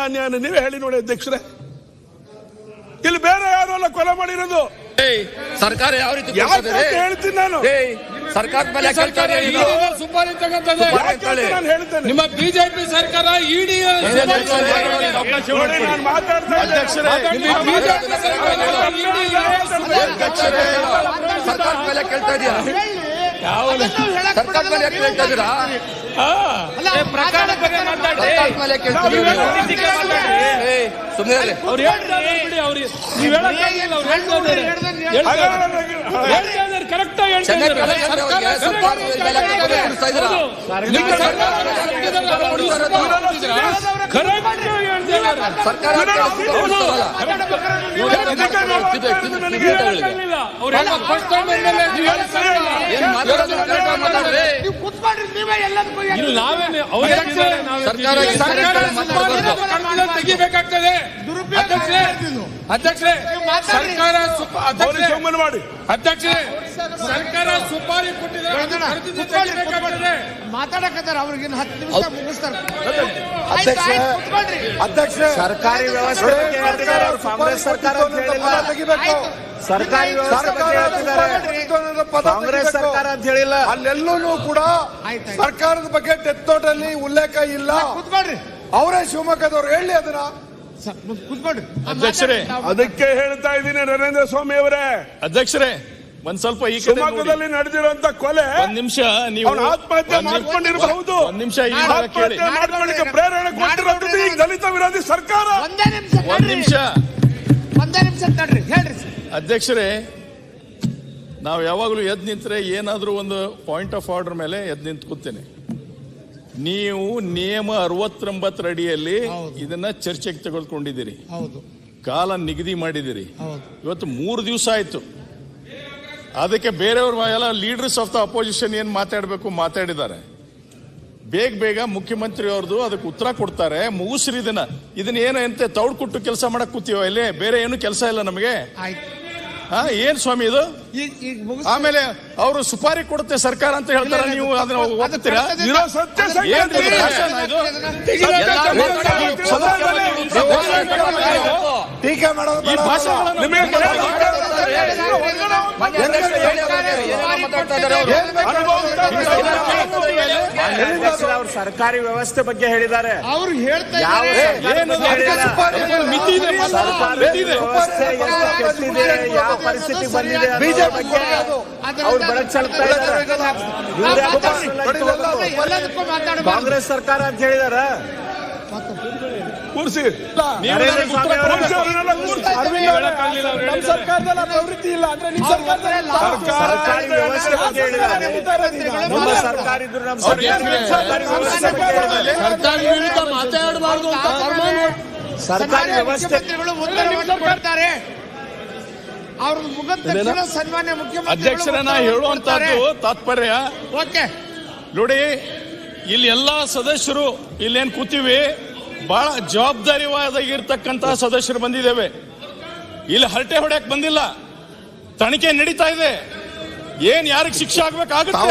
ಅನ್ಯಾಯ ನೀವೇ ಹೇಳಿ ನೋಡಿ ಅಧ್ಯಕ್ಷರೇ. ಇಲ್ಲಿ ಬೇರೆ ಯಾರು ಅಲ್ಲ ಕೊಲೆ ಮಾಡಿರೋದು. ಸರ್ಕಾರ ಯಾವ ರೀತಿ ಹೇಳ್ತೀನಿ ನಾನು. ಸರ್ಕಾರದ ಮೇಲೆ ಸುಪಾರಿ ತಗೊಂತದೆ ನಾನು ಹೇಳ್ತೇನೆ. ನಿಮ್ಮ ಬಿಜೆಪಿ ಸರ್ಕಾರ ಇಡಿ ಸರ್ಕಾರದ ಮೇಲೆ ಕೇಳ್ತಾ ಇದೀಯಾ? ಸರ್ಕಾರದ ಮೇಲೆ ಕೇಳ್ತಾ ಇದ್ದೀರಾ? ಕರೆಕ್ಟ್ ತೆಗಿಬೇಕಾಗ್ತದೆ. ಅಧ್ಯಕ್ಷರೇ ಸರ್ಕಾರ ಅಧ್ಯಕ್ಷರೇ ಸರ್ಕಾರ ಸುಪಾರಿ ಕೊಟ್ಟಿದ್ದಾರೆ ಮಾತಾಡಕತ್ತಾರ. ಅವ್ರಿಗೆ 10 ನಿಮಿಷ ಮುಗಿಸ್ತಾರೆ. ಅಧ್ಯಕ್ಷ ಸರ್ಕಾರಿ ವ್ಯವಸ್ಥೆ ಕಾಂಗ್ರೆಸ್ ಸರ್ಕಾರ ಸರ್ಕಾರಿ ಕಾಂಗ್ರೆಸ್ ಸರ್ಕಾರ ಅಂತ ಹೇಳಿಲ್ಲ. ಅಲ್ಲೆಲ್ಲೂ ಕೂಡ ಸರ್ಕಾರದ ಬಗ್ಗೆ ಡೆತ್ ನೋಟ್ ಅಲ್ಲಿ ಉಲ್ಲೇಖ ಇಲ್ಲ. ಕೂತ್ಕೊಳ್ರಿ, ಅವರೇ ಶಿವಮೊಗ್ಗದವ್ರು ಹೇಳಿ ಅದನ್ನ. ಕೂತ್ಕೊಳ್ರಿ ಅಧ್ಯಕ್ಷರೇ. ಅದಕ್ಕೆ ಹೇಳ್ತಾ ಇದ್ದೀನಿ ನರೇಂದ್ರ ಸ್ವಾಮಿ ಅವರೇ. ಅಧ್ಯಕ್ಷರೇ ಒಂದ್ ಸ್ವಲ್ಪ ಈ ಶಿವಮೊಗ್ಗದಲ್ಲಿ ನಡೆದಿರುವಂತ ಕೊಲೆ ಒಂದ್ ನಿಮಿಷ ನೀವು ಆತ್ಮಹತ್ಯೆ ಮಾಡ್ಕೊಂಡಿರಬಹುದು. ಒಂದ್ ನಿಮಿಷ ಆತ್ಮಹತ್ಯೆ ಮಾಡ್ಕೊಳ್ಳಿಕ್ಕೆ ಪ್ರೇರಣೆ ಕೊಟ್ಟಿರೋದು ಈ ದಲಿತ ವಿರೋಧಿ ಸರ್ಕಾರ. ಒಂದ್ ನಿಮಿಷ ತಡ್ರಿ ಹೇಳ್ರಿ. ಅಧ್ಯಕ್ಷರೇ ನಾವು ಯಾವಾಗಲೂ ಎದ್ದು ನಿಂತರೆ ಏನಾದರೂ ಒಂದು ಪಾಯಿಂಟ್ ಆಫ್ ಆರ್ಡರ್ ಮೇಲೆ ಎದ್ದು ನಿಂತು ಕೂತೇನೆ. ನೀವು ನಿಯಮ 69 ಅಡಿಯಲ್ಲಿ ಇದನ್ನ ಚರ್ಚೆಗೆ ತೆಗೆದುಕೊಂಡಿದ್ದೀರಿ. ಕಾಲ ನಿಗದಿ ಮಾಡಿದಿರಿ. ಇವತ್ತು 3 ದಿವಸ ಆಯ್ತು. ಅದಕ್ಕೆ ಬೇರೆಯವ್ರ ಎಲ್ಲ ಲೀಡರ್ಸ್ ಆಫ್ ದ ಅಪೋಸಿಷನ್ ಏನ್ ಮಾತಾಡಬೇಕು ಮಾತಾಡಿದ್ದಾರೆ. ಬೇಗ ಮುಖ್ಯಮಂತ್ರಿ ಅವ್ರದ್ದು ಅದಕ್ಕೆ ಉತ್ತರ ಕೊಡ್ತಾರೆ. ಮುಗಿಸ್ರಿ ಇದನ್ನ ಏನಂತೆ ತೌಡ್ ಕೊಟ್ಟು ಕೆಲಸ ಮಾಡಕ್ ಕೂತೀವ ಇಲ್ಲಿ. ಬೇರೆ ಏನು ಕೆಲಸ ಇಲ್ಲ ನಮಗೆ. ಏನ್ ಸ್ವಾಮಿ ಇದು? ಆಮೇಲೆ ಅವರು ಸುಪಾರಿ ಕೊಡುತ್ತೆ ಸರ್ಕಾರ ಅಂತ ಹೇಳ್ತಾರೆ. ನೀವು ಅದನ್ನ ಒಪ್ತೀರಾ? ಟೀಕೆ ಮಾಡೋದು ಅವ್ರು ಸರ್ಕಾರಿ ವ್ಯವಸ್ಥೆ ಬಗ್ಗೆ ಹೇಳಿದ್ದಾರೆ. ಅವ್ರು ಹೇಳ್ತಾ ಯಾವ ಪರಿಸ್ಥಿತಿ ಬಂದಿದೆ ಅವ್ರು ಬೆಳಕು ಚೆಲ್ತಾ ಇದ್ದಾರೆ. ಕಾಂಗ್ರೆಸ್ ಸರ್ಕಾರ ಅಂತ ಹೇಳಿದಾರ. ಸರ್ಕಾರದಲ್ಲಿ ಪ್ರವೃತ್ತಿ ಇಲ್ಲ ಅಂದ್ರೆ ಸರ್ಕಾರಿ ವ್ಯವಸ್ಥೆ ಬಗ್ಗೆ ಹೇಳಿದ್ದಾರೆ. ನಮ್ಮ ಸರ್ಕಾರ ಇದ್ರು ನಮ್ಮ ಸರ್ಕಾರಿ ವಿರುದ್ಧ ಮಾತಾಡಬಾರ್ದು ಅಂತ ಸರ್ಕಾರಿ ವ್ಯವಸ್ಥೆ ಕೊಡ್ತಾರೆ. ಅವ್ರ ಮುಖದ ಸನ್ಮಾನ್ಯ ಮುಖ್ಯಮಂತ್ರಿ ಅಧ್ಯಕ್ಷರನ್ನ ಹೇಳುವಂತದ್ದು ತಾತ್ಪರ್ಯ. ನೋಡಿ ಇಲ್ಲಿ ಎಲ್ಲಾ ಸದಸ್ಯರು ಇಲ್ಲೇನ್ ಕೂತೀವಿ ಬಹಳ ಜವಾಬ್ದಾರಿಯಾಗಿರ್ತಕ್ಕಂತಹ ಸದಸ್ಯರು ಬಂದಿದ್ದೇವೆ. ಇಲ್ಲಿ ಹರಟೆ ಹೊಡೆಯಕ್ ಬಂದಿಲ್ಲ. ತನಿಖೆ ನಡೀತಾ ಇದೆ. ಏನ್ ಯಾರಿಗೆ ಶಿಕ್ಷೆ ಆಗ್ಬೇಕಾಗುತ್ತೆ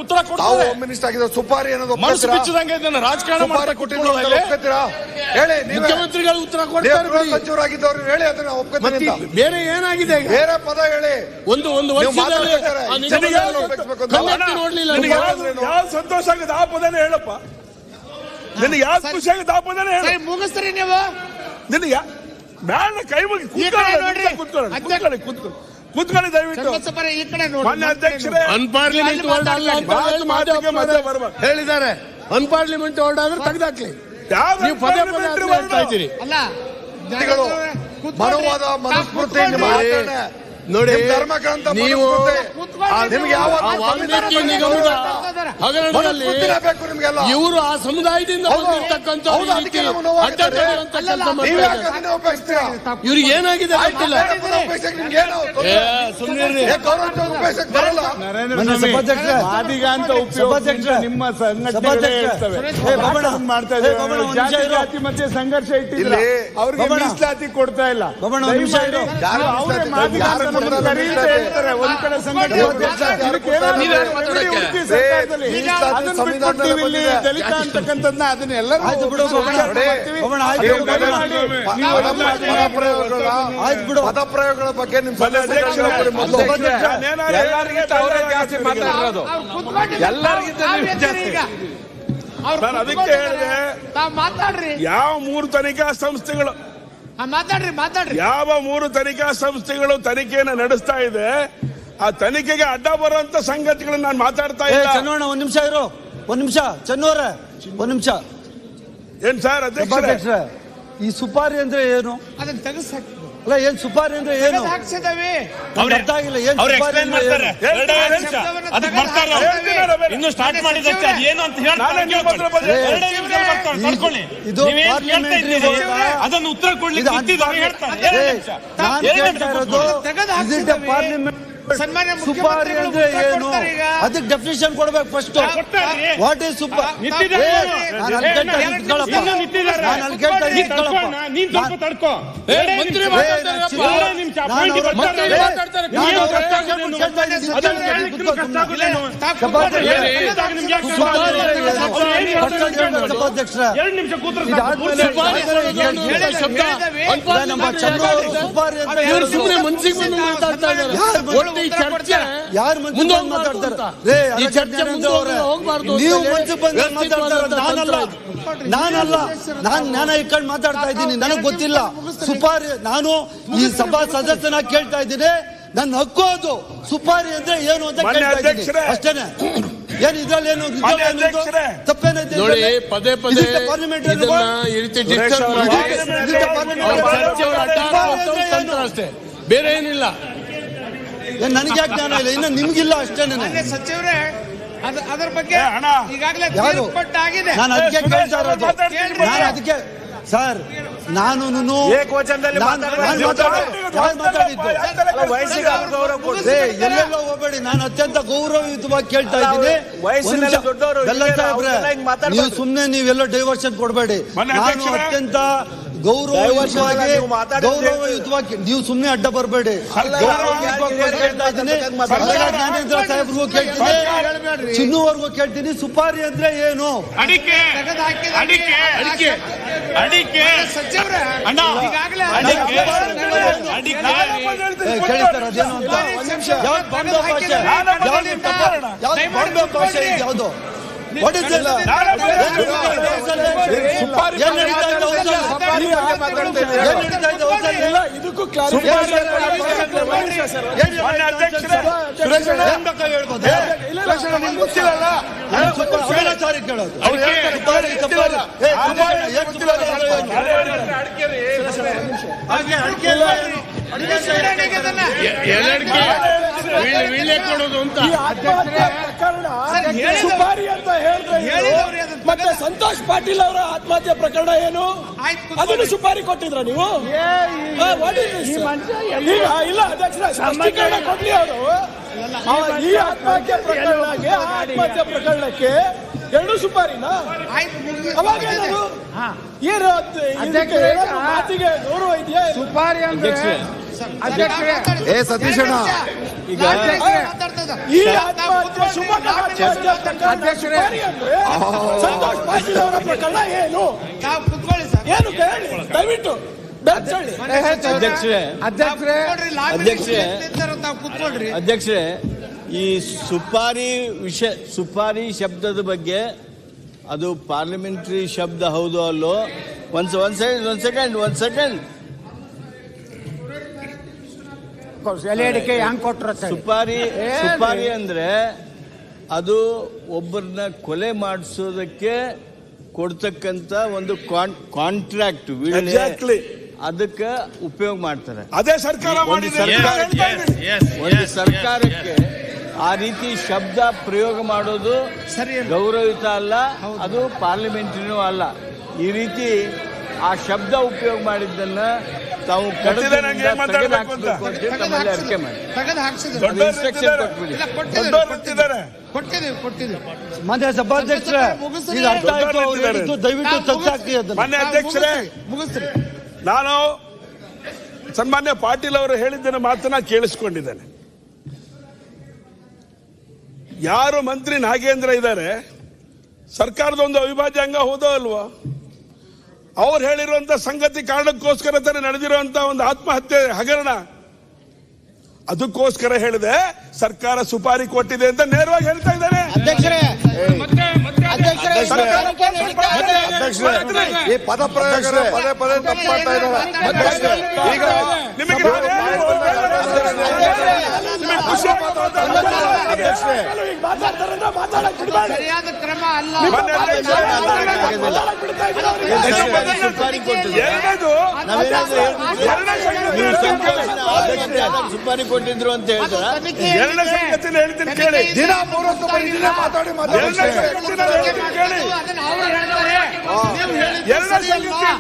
ಉತ್ತರ ಕೊಡ್ತಾರೆ. ಸುಪಾರಿ ಮನಸ್ಸು ಬಿಚ್ಚಿದಂಗೆ ರಾಜಕಾರಣ ಹೇಳಿ. ಮುಖ್ಯಮಂತ್ರಿಗಳು ಉತ್ತರ ಕೊಡ್ತಾರೆ. ಸಚಿವರಾಗಿದ್ದವ್ರು ಹೇಳಿ ಅದನ್ನ ಒಪ್ಕೊತೀನಿ. ಬೇರೆ ಏನಾಗಿದೆ? ಬೇರೆ ಪದ ಹೇಳಿ. ಒಂದು ವರ್ಷದಲ್ಲಿ ನೋಡ್ಲಿಲ್ಲ. ಯಾವ ಸಂತೋಷ ಆಗಿದೆ ಆ ಪದನೇ ಹೇಳಪ್ಪ. ನಿನಗೆ ಯಾವ್ದು ಖುಷಿ ಆಗುತ್ತೆ ಆ ಪದನೇ ಹೇಳ. ಮುಗಿಸ್ತೀರಿ ನೀವು. ನಿನಗೆ ಬ್ಯಾಡ ಕೈ ಮುಗಿ ಕೂತ್ಕೊಳ್ಳಿ ದಯವಿಟ್ಟು. ಮಾನ್ಯ ಅಧ್ಯಕ್ಷರೇ ಅನ್ಪಾರ್ಲಿಮೆಂಟ್ ವರ್ಡ್ ಅಲ್ಲ ಹೇಳಿದ್ದಾರೆ. ಅನ್ಪಾರ್ಲಿಮೆಂಟ್ ವರ್ಡ್ ಆದ್ರೆ ತೆಗೆದಾಕ್ಲಿ. ನೀವು ಪದೇ ಹೇಳ್ತಾ ಇದ್ದೀರಿ. ಮನೋವಾದ ಮನುಸ್ಮೃತಿ ನೋಡಿ ಧರ್ಮಗ್ರಂಥ ನೀವು ನಿಮ್ಗೆ ಯಾವ ಹಗರಣದಲ್ಲಿ ಇವರು ಆ ಸಮುದಾಯದಿಂದ ಬಂದಿರ್ತಕ್ಕಂಥ ಇವ್ರಿಗೆ ಏನಾಗಿದೆ ಗೊತ್ತಿಲ್ಲ. ಮಾದಿಗ ಅಂತ ಉಪಯೋಗ ನಿಮ್ಮ ಸಂಘಟನೆ ಮಾಡ್ತಾ ಇದ್ದಾರೆ. ಜಾತಿ ಮತ್ತೆ ಸಂಘರ್ಷ ಇಟ್ಟಿಲ್ಲ. ಅವ್ರಿಗೆ ಮೀಸಲಾತಿ ಕೊಡ್ತಾ ಇಲ್ಲ. ಒಂದ್ ಕಡೆ ಸಂಘಟನೆ ಸಂವಿಧಾನದಲ್ಲಿ ಮೀಸಲಾತಿ ಅದನ್ನ ಸಂವಿಧಾನದಲ್ಲಿ ಬಿಟ್ಬಿಟ್ಟು ಇಲ್ಲಿ ಬಂದಿದೆ. ದಲಿತ ಅಂತಕ್ಕಂಥದ್ದನ್ನ ಅದನ್ನ ಎಲ್ಲರೂ ಆಯ್ತು ಬಿಡು ಬೊಮ್ಮಣ್ಣ. ಬೊಮ್ಮಣ್ಣ, ಆಯ್ತು ಬಿಡು ಬೊಮ್ಮಣ್ಣ. ಆಯ್ತು ಬಿಡು. ಪದಪ್ರಯೋಗಗಳ ಬಗ್ಗೆ ನಿಮ್ ಸದಸ್ಯರು ಮೊದಲು ಎಲ್ಲರಿಗಿಂತ ಅವರೇ ಜಾಸ್ತಿ ಮಾತಾಡಿರೋದು. ನಾನು ಅದಕ್ಕೆ ಹೇಳಿದೆ, ತಾವ್ ಮಾತಾಡ್ರಿ ಯಾವ 3 ತನಿಖಾ ಸಂಸ್ಥೆಗಳು ಮಾತಾಡ್ರಿ ಯಾವ 3 ತನಿಖಾ ಸಂಸ್ಥೆಗಳು ತನಿಖೆಯನ್ನು ನಡೆಸ್ತಾ ಇದೆ, ಆ ತನಿಖೆಗೆ ಅಡ್ಡ ಬರುವಂತ ಸಂಗತಿಗಳನ್ನ ನಾನು ಮಾತಾಡ್ತಾ ಏ ಇಲ್ಲ. ಚನ್ನೋಣ ಒಂದ್ ನಿಮಿಷ ಇರು, ಒಂದ್ ನಿಮಿಷ ಚನ್ನೋರೆ, ಒಂದ್ ನಿಮಿಷ. ಏನ್ ಸರ್ ಅಧ್ಯಕ್ಷರೇ? ಸಭಾಧ್ಯಕ್ಷರೇ, ಈ ಸುಪಾರಿ ಅಂದ್ರೆ ಏನು? ಅದನ್ನ ತೆಗೆಸಾಕಿ ಅಲ್ಲ, ಏನ್ ಸುಪಾರಿ ಅಂದ್ರೆ ಏನು? ಹಾಕ್ಸಿದವಿ ನಮ್ಗೆ ಅರ್ಥ ಆಗಿಲ್ಲ. ಏನ್ ಸುಪಾರಿ ಅಂದ್ರೆ ಏನು? ಇನ್ನು ಸ್ಟಾರ್ಟ್ ಮಾಡಿದಷ್ಟೇ ಏನು ಅಂತ ಹೇಳ್ತಾರೆ. ಇದು ಪಾರ್ಲಿಮೆಂಟರಿ ಅದನ್ನು ಉತ್ತರ ಕೊಡ್ಲಿಕ್ಕೆ ನಾನು ಕೇಳ್ತಾ ಇರೋದು ಪಾರ್ಲಿಮೆಂಟ್ ಸನ್ಮಾನ್ಯ ಸುಪಾರಿ ಅಂದ್ರೆ ಏನು? ಅದಕ್ಕೆ ಡೆಫಿನಿಷನ್ ಕೊಡ್ಬೇಕು ಫಸ್ಟ್. ವಾಟ್ ಈಸ್ ಸುಪಾರಿ? ಯಾರು ಮುಂದೆ ಮಾತಾಡ್ತಾರೆ? ನೀವು ಮುಂಚೆ ಬಂದು ಮಾತಾಡ್ತಾರೆ, ನಾನಲ್ಲ. ನಾನು ಜ್ಞಾನ ಇಟ್ಕೊಂಡು ಮಾತಾಡ್ತಾ ಇದ್ದೀನಿ, ನನಗೆ ಗೊತ್ತಿಲ್ಲ. ಸುಪಾರಿ ನಾನು ಈ ಸಭಾ ಸದಸ್ಯನ ಕೇಳ್ತಾ ಇದ್ದೀನಿ, ನನ್ನ ಹಕ್ಕು ಅದು. ಸುಪಾರಿ ಅಂದ್ರೆ ಏನು ಅಂತ ಕೇಳ್ತಾ ಇದ್ದೀನಿ ಅಷ್ಟೇನೆ. ಏನ್ ಇದ್ರಲ್ಲಿ ಏನು ತಪ್ಪೇನೈತೆ? ನೋಡಿ, ಪದೇ ಪದೇ ಈ ರೀತಿ ಡಿಸ್ಟರ್ಬ್ ಮಾಡಿ ಅಷ್ಟೇ, ಬೇರೆ ಏನಿಲ್ಲ. ನನಗೆ ಜ್ಞಾನ ಇಲ್ಲ, ಇನ್ನು ನಿಮ್ಗಿಲ್ಲ ಅಷ್ಟೇನೆ. ಸಚಿವರೇ ಅದರ ಬಗ್ಗೆ ಈಗಾಗಲೇ ಯಾರು? ಆಗಿದೆ. ನಾನು ಅದಕ್ಕೆ ಕೇಳ್ತಾ ಇರೋದು. ನಾನು ಅದಕ್ಕೆ ಸರ್, ನಾನು ಎಲ್ಲೆಲ್ಲೋ ಹೋಗ್ಬೇಡಿ. ನಾನು ಅತ್ಯಂತ ಗೌರವಯುತವಾಗಿ ಕೇಳ್ತಾ ಇದ್ದೀನಿ. ನೀವು ಸುಮ್ನೆ ನೀವೆಲ್ಲೋ ಡೈವರ್ಷನ್ ಕೊಡಬೇಡಿ. ನಾನು ಅತ್ಯಂತ ಗೌರವಯುತವಾಗಿ ನೀವು ಸುಮ್ನೆ ಅಡ್ಡ ಬರಬೇಡಿ. ಕೇಳ್ತಾ ಇದ್ದೀನಿ, ಜ್ಞಾನೇಂದ್ರ ಸಾಹೇಬ್ರಿಗೂ ಕೇಳ್ತೀನಿ, ಚಿನ್ನುವರ್ಗೂ ಕೇಳ್ತೀನಿ. ಸುಪಾರಿ ಅಂದ್ರೆ ಏನು? ಕೇಳಿಸ್ತಾರೆ ಅದೇನು ಅಂತ. ಯಾವ್ದು ಬಾಂಬೆ ಭಾಷೆ? ಬಾಂಬೆ ಭಾಷೆ ಯಾವ್ದು? What is this? ಏನ್ ನಡೀತಾ ಇದೆ ಇದಕ್ಕೂ ಕೊಡೋದು ಅಂತ ಸುಪಾರಿ ಅಂತ ಹೇಳಿದ್ರೆ ಮತ್ತೆ ಸಂತೋಷ್ ಪಾಟೀಲ್ ಅವರ ಆತ್ಮಹತ್ಯೆ ಪ್ರಕರಣ ಏನು? ಅದನ್ನು ಸುಪಾರಿ ಕೊಟ್ಟಿದ್ರ ನೀವು? ಇಲ್ಲ ಅಧ್ಯಕ್ಷರ, ಸ್ಪಷ್ಟೀಕರಣ ಕೊಡ್ಲಿ ಅವರು. ಈ ಆತ್ಮಹತ್ಯೆ ಪ್ರಕರಣಕ್ಕೆ 2 ಸುಪಾರಿನ ಅವಾಗ ಏನು ಮಾತಿಗೆ ಗೌರವ ಇದೆಯಾ? ಸುಪಾರಿ ಅಂದ್ರೆ ಸತೀಶಣ್ಣ, ಈಗ ಈ ಆತ್ಮಹತ್ಯೆ ಸಂತೋಷ್ ಪಾಟೀಲ್ ಅವರ ಪ್ರಕರಣ ಏನು? ಏನು ಕೇಳಿ ದಯವಿಟ್ಟು. ಅಧ್ಯಕ್ಷರೇ, ಈ ಸುಪಾರಿ ಶಬ್ದದ ಬಗ್ಗೆ ಅದು ಪಾರ್ಲಿಮೆಂಟರಿ ಶಬ್ದ ಹೌದು ಅಲ್ಲೋ? ಒಂದ್ ಸೆಕೆಂಡ್ ಸುಪಾರಿ ಅಂದ್ರೆ ಅದು ಒಬ್ಬರನ್ನ ಕೊಲೆ ಮಾಡಿಸೋದಕ್ಕೆ ಕೊಡ್ತಕ್ಕಂತ ಒಂದು ಕಾಂಟ್ರಾಕ್ಟ್, ಅದಕ್ಕೆ ಉಪಯೋಗ ಮಾಡ್ತಾರೆ. ಅದೇ ಸರ್ಕಾರ ಒಂದು ಸರ್ಕಾರಕ್ಕೆ ಆ ರೀತಿ ಶಬ್ದ ಪ್ರಯೋಗ ಮಾಡೋದು ಗೌರವಯುತ ಅಲ್ಲ, ಅದು ಪಾರ್ಲಿಮೆಂಟರಿನೂ ಅಲ್ಲ. ಈ ರೀತಿ ಆ ಶಬ್ದ ಉಪಯೋಗ ಮಾಡಿದ್ದನ್ನ ತಾವು ಅರಿಕೆ ಮಾಡಿ ಮಾನ್ಯ ಸಭಾಧ್ಯಕ್ಷರೇ, ಈಗ ಅರ್ಥ ಆಯ್ತು ಅವ್ರು ಹೇಳಿದ್ದು, ದಯವಿಟ್ಟು ತಪ್ಪಾಗ್ತಿ ಅದನ್ನ. ಮಾನ್ಯ ಅಧ್ಯಕ್ಷರೇ, ನಾನು ಸನ್ಮಾನ್ಯ ಪಾಟೀಲ್ ಅವರು ಹೇಳಿದ್ದನ್ನ ಮಾತನ್ನ ಕೇಳಿಸ್ಕೊಂಡಿದ್ದೇನೆ. ಯಾರು ಮಂತ್ರಿ ನಾಗೇಂದ್ರ ಇದ್ದಾರೆ, ಸರ್ಕಾರದ ಒಂದು ಅವಿಭಾಜ್ಯ ಅಂಗ ಹೋದೋ ಅಲ್ವೋ, ಅವ್ರು ಹೇಳಿರುವಂತ ಸಂಗತಿ ಕಾರಣಕ್ಕೋಸ್ಕರ ತಾನೇ ನಡೆದಿರುವಂತ ಒಂದು ಆತ್ಮಹತ್ಯೆ ಹಗರಣ. ಅದಕ್ಕೋಸ್ಕರ ಹೇಳಿದೆ ಸರ್ಕಾರ ಸುಪಾರಿ ಕೊಟ್ಟಿದೆ ಅಂತ ನೇರವಾಗಿ ಹೇಳ್ತಾ ಇದ್ದಾರೆ. ಈ ಪದ ಪ್ರಯೋಗ ಪದೇ ಪದೇ ತಪ್ಪು ಮಾಡ್ತಾ ಇದ್ದಾರೆ. ಈಗ ನಿಮಗೆ ಸರಿಯಾದ ಕ್ರಮ ಅಲ್ಲ. ಸುಪಾರಿ ಕೊಟ್ಟಿದ್ರು ಅಂತ ಹೇಳಿದ್ರ ಎರಡನೇ ಸಂಗತಿನ ಹೇಳ್ತೀನಿ ಕೇಳಿ. ದಿನ 3 ಮಾತಾಡಿ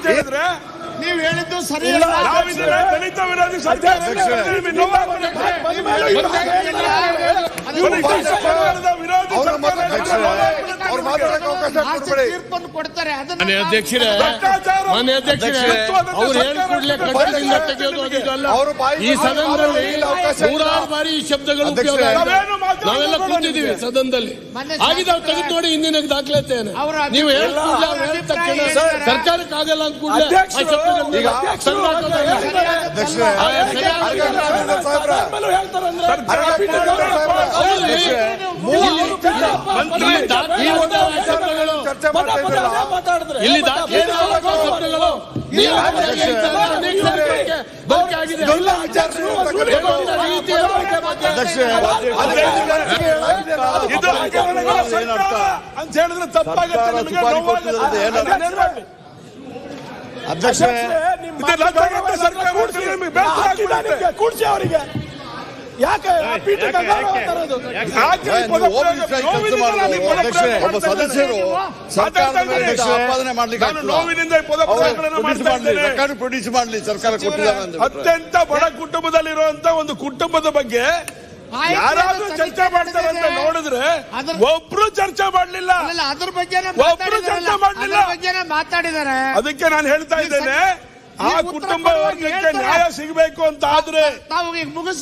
ಹೇಳಿದ್ರೆ ನೀವು ಹೇಳಿದ್ದು ಸರಿ ನಾವಿದ್ರೆ ದಲಿತ ವಿರೋಧಿ ಸರ್ಕಾರದ ವಿರೋಧಿ ಅವ್ರು ಮಾತಾಡಕ್ಕೆ ಅವಕಾಶ ಕೊಡ್ಬೇಡಿ. ತೀರ್ಪನ್ನು ಕೊಡ್ತಾರೆ. ಮಾನ್ಯ ಅಧ್ಯಕ್ಷರೇ, ಅವ್ರು ಹೇಳಿಕೊಡ್ಲೆ ಕಟ್ಟದಿಂದ ತೆಗೆಯೋದು ಅದಲ್ಲ. ಈ ಸದನದಲ್ಲಿ ನೂರಾರು ಬಾರಿ ಈ ಶಬ್ದಗಳು ಉಪಯೋಗ ಆಗಿದೆ. ನಾವೆಲ್ಲ ಕೂತಿದ್ದೀವಿ ಸದನದಲ್ಲಿ. ಆಗಿದೆ ಅವ್ರು ತೆಗೆದು ನೋಡಿ, ಹಿಂದಿನ ದಾಖಲೆತ್ತೇನೆ. ನೀವು ಹೇಳ್ಕೊಡ್ಲೆ ಅವ್ರು ಹೇಳಿದ ತಕ್ಷಣ ಸರ್ಕಾರಕ್ಕೆ ಆಗಲ್ಲ ಅಂತ ಕೂಡಲೇ ಆ ಶಬ್ದಗಳನ್ನ ಇಲ್ಲಿ ಅಂತ ಹೇಳಿದ್ರೆ ತಪ್ಪಾಗುತ್ತೆ. ಅಧ್ಯಕ್ಷರೇ, ಕೂಡ್ಸಿ ಅವರಿಗೆ ಯಾಕೆ ಒಬ್ಬ ಸದಸ್ಯರು ಸರ್ಕಾರದ ಮೇಲೆ ಆಪಾದನೆ ಮಾಡ್ಲಿಕ್ಕೆ ನೋವಿನಿಂದ ರೆಕಾರ್ಡ್ ಪ್ರೊಡ್ಯೂಸ್ ಮಾಡಲಿ ಸರ್ಕಾರ ಕೊಟ್ಟಿದ್ದಾರೆ. ಅತ್ಯಂತ ಬಡ ಕುಟುಂಬದಲ್ಲಿರುವಂತ ಒಂದು ಕುಟುಂಬದ ಬಗ್ಗೆ ಯಾರಾದ್ರೂ ಚರ್ಚೆ ಮಾಡ್ತಾರೆ ಅಂತ ನೋಡಿದ್ರೆ ಒಬ್ರು ಚರ್ಚೆ ಮಾಡಲಿಲ್ಲ. ಅದ್ರ ಬಗ್ಗೆ ಮಾತಾಡಿದ್ದಾರೆ. ಅದಕ್ಕೆ ನಾನು ಹೇಳ್ತಾ ಇದ್ದೇನೆ, ಆ ಕುಟುಂಬ ವರ್ಗಕ್ಕೆ ನ್ಯಾಯ ಸಿಗಬೇಕು ಅಂತ ಆದ್ರೆ ತಾವು ಈಗ ಮುಗಿಸ್